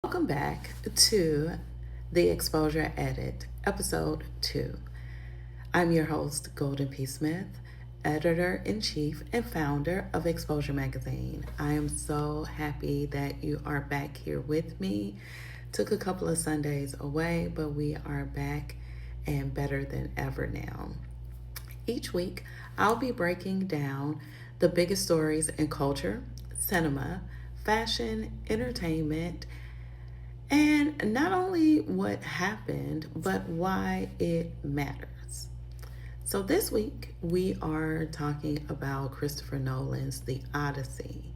Welcome back to the Exposure Edit, Episode 2. I'm your host, Goldyn P. Smith, editor in chief and founder of Xposure Magazine. I am so happy that you are back here with me. Took a couple of Sundays away, but we are back and better than ever now. Each week, I'll be breaking down the biggest stories in culture, cinema, fashion, entertainment, and not only what happened, but why it matters. So this week, we are talking about Christopher Nolan's The Odyssey.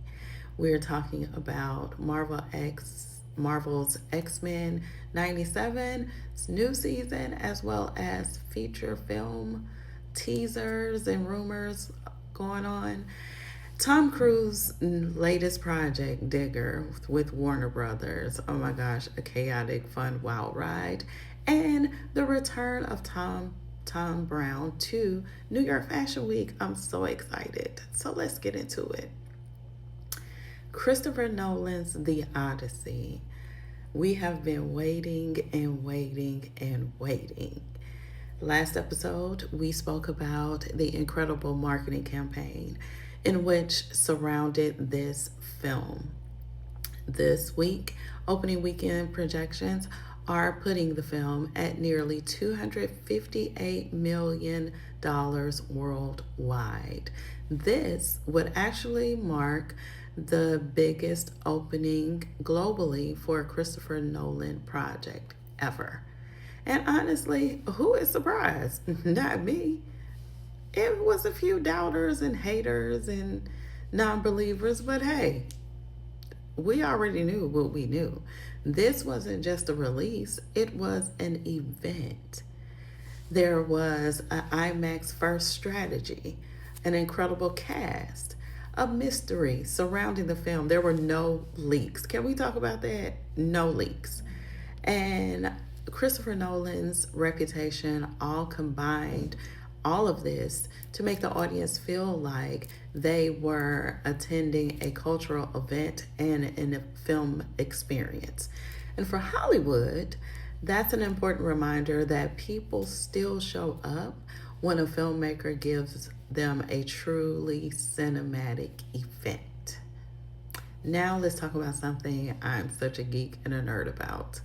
We're talking about Marvel's X-Men 97's new season, as well as feature film teasers and rumors going on. Tom Cruise's latest project, Digger, with Warner Brothers. Oh my gosh, a chaotic, fun, wild ride. And the return of Thom Browne to New York Fashion Week. I'm so excited. So let's get into it. Christopher Nolan's The Odyssey. We have been waiting and waiting and waiting. Last episode, we spoke about the incredible marketing campaign in which surrounded this film. This week, opening weekend projections are putting the film at nearly $258 million worldwide. This would actually mark the biggest opening globally for a Christopher Nolan project ever. And honestly, who is surprised? Not me. It was a few doubters and haters and non-believers, but hey, we already knew what we knew. This wasn't just a release, it was an event. There was an IMAX first strategy, an incredible cast, a mystery surrounding the film. There were no leaks. Can we talk about that? No leaks. And Christopher Nolan's reputation all combined all of this to make the audience feel like they were attending a cultural event and a film experience. And for Hollywood, that's an important reminder that people still show up when a filmmaker gives them a truly cinematic event. Now let's talk about something I'm such a geek and a nerd about.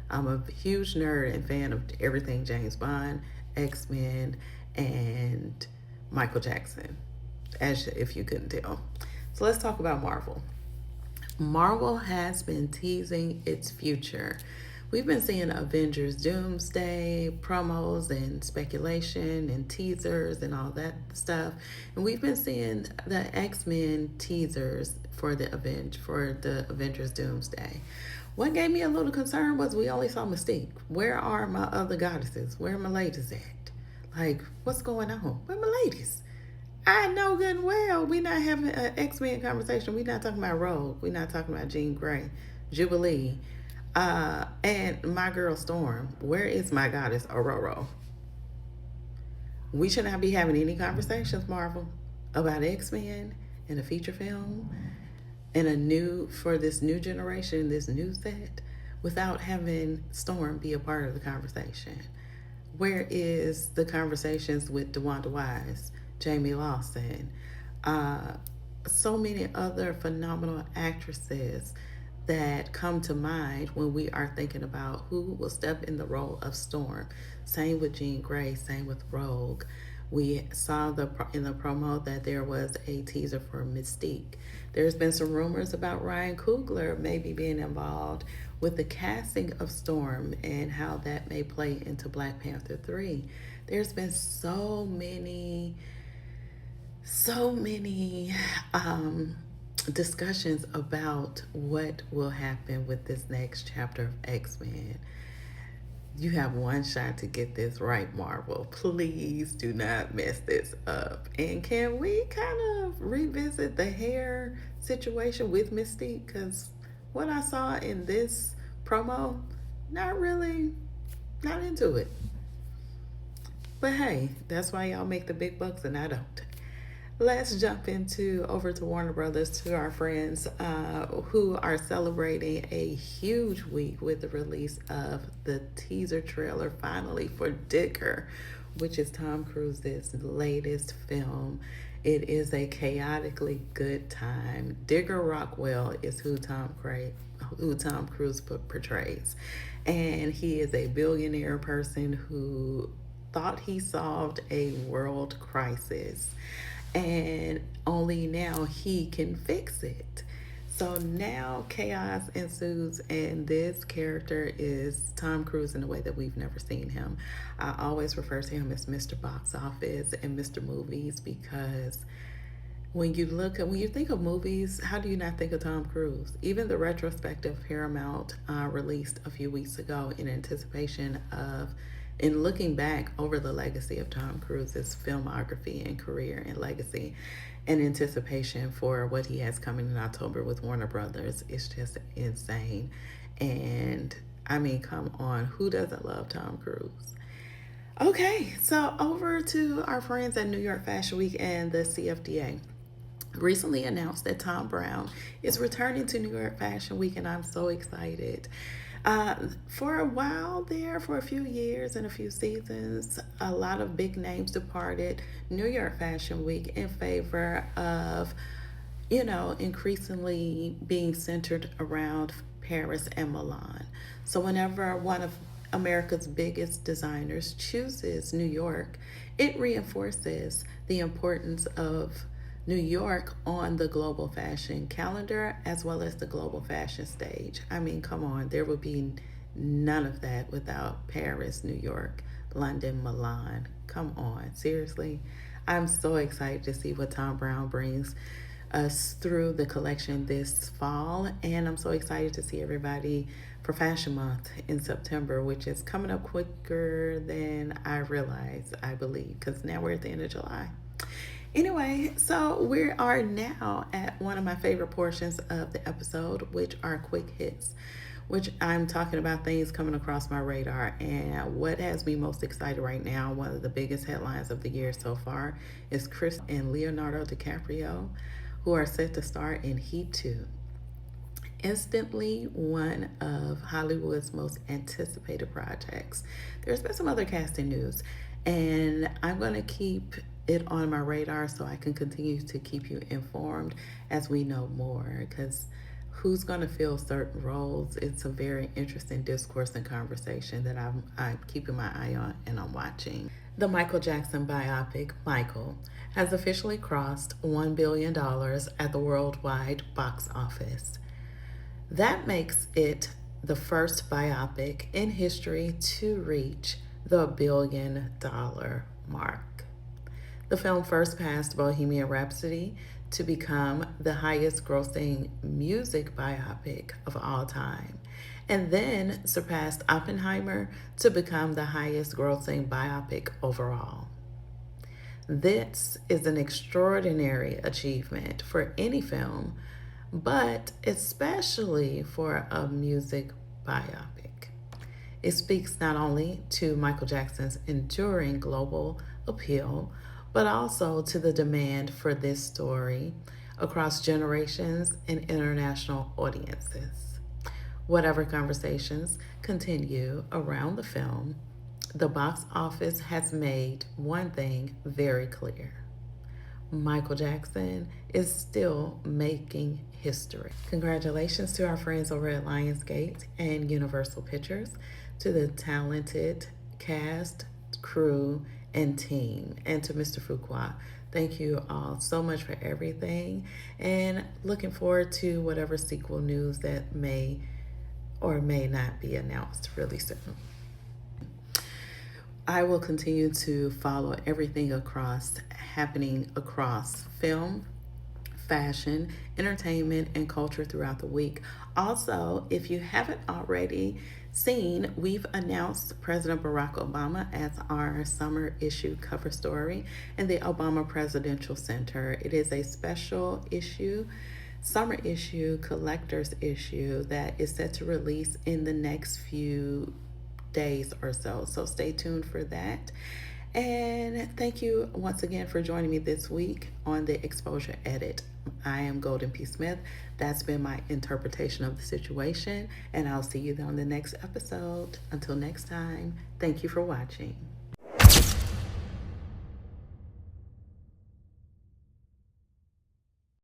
I'm a huge nerd and fan of everything James Bond, X-Men, and Michael Jackson, as if you couldn't tell. So let's talk about Marvel. Marvel has been teasing its future. We've been seeing Avengers Doomsday promos and speculation and teasers and all that stuff. And we've been seeing the X-Men teasers for the Avengers Doomsday. What gave me a little concern was we only saw Mystique. Where are my other goddesses? Where are my ladies at? Like, what's going on? Where my ladies? I know good and well we're not having an X-Men conversation. We're not talking about Rogue. We're not talking about Jean Grey, Jubilee, and my girl Storm. Where is my goddess Aurora? We should not be having any conversations, Marvel, about X-Men in a feature film and for this new generation, this new set, without having Storm be a part of the conversation. Where is the conversations with DeWanda Wise, Jamie Lawson, so many other phenomenal actresses that come to mind when we are thinking about who will step in the role of Storm? Same with Jean Grey, same with Rogue. We saw in the promo that there was a teaser for Mystique. There's been some rumors about Ryan Coogler maybe being involved with the casting of Storm and how that may play into Black Panther 3. There's been so many discussions about what will happen with this next chapter of X-Men. You have one shot to get this right, Marvel. Please do not mess this up. And can we kind of revisit the hair situation with Mystique? Because what I saw in this promo, not into it. But hey, that's why y'all make the big bucks and I don't. let's jump over to Warner Brothers, to our friends who are celebrating a huge week with the release of the teaser trailer finally for Digger, which is Tom Cruise's latest film. It is a chaotically good time. Digger Rockwell is who Tom Cruise portrays, and he is a billionaire person who thought he solved a world crisis, and only now he can fix it. So now chaos ensues, and this character is Tom Cruise in a way that we've never seen him. I always refer to him as Mr. Box Office and Mr. Movies, because when you think of movies, how do you not think of Tom Cruise? Even the retrospective Paramount released a few weeks ago in looking back over the legacy of Tom Cruise's filmography and career and legacy, in anticipation for what he has coming in October with Warner Brothers, it's just insane. And I mean, come on, who doesn't love Tom Cruise? Okay, so over to our friends at New York Fashion Week, and the CFDA recently announced that Thom Browne is returning to New York Fashion Week, and I'm so excited. For a while there, for a few years and a few seasons, a lot of big names departed New York Fashion Week in favor of, increasingly being centered around Paris and Milan. So whenever one of America's biggest designers chooses New York, it reinforces the importance of New York on the global fashion calendar as well as the global fashion stage. I mean, come on, there would be none of that without Paris, New York, London, Milan. Come on, seriously. I'm so excited to see what Thom Browne brings us through the collection this fall, and I'm so excited to see everybody for Fashion Month in September, which is coming up quicker than I realized, I believe, because now we're at the end of July. Anyway, so we are now at one of my favorite portions of the episode, which are quick hits, which I'm talking about things coming across my radar. And what has me most excited right now, one of the biggest headlines of the year so far, is Chris and Leonardo DiCaprio, who are set to star in Heat 2. Instantly one of Hollywood's most anticipated projects. There's been some other casting news, and I'm going to keep it on my radar so I can continue to keep you informed as we know more, because who's going to fill certain roles, it's a very interesting discourse and conversation that I'm keeping my eye on and I'm watching. The Michael Jackson biopic, Michael, has officially crossed $1 billion at the worldwide box office. That makes it the first biopic in history to reach the $1 billion mark. The film first passed Bohemian Rhapsody to become the highest grossing music biopic of all time, and then surpassed Oppenheimer to become the highest grossing biopic overall. This is an extraordinary achievement for any film, but especially for a music biopic. It speaks not only to Michael Jackson's enduring global appeal, but also to the demand for this story across generations and international audiences. Whatever conversations continue around the film, the box office has made one thing very clear. Michael Jackson is still making history. Congratulations to our friends over at Lionsgate and Universal Pictures, to the talented cast, crew, and team, and to Mr. Fuqua. Thank you all so much for everything, and looking forward to whatever sequel news that may or may not be announced really soon. I will continue to follow everything happening across film, fashion, entertainment, and culture throughout the week. Also, if you haven't already seen, we've announced President Barack Obama as our summer issue cover story in the Obama Presidential Center. It is a special issue, summer issue, collector's issue that is set to release in the next few days or so. So stay tuned for that. And thank you once again for joining me this week on the Exposure Edit. I am Goldyn P. Smith. That's been my interpretation of the situation, and I'll see you on the next episode. Until next time, thank you for watching.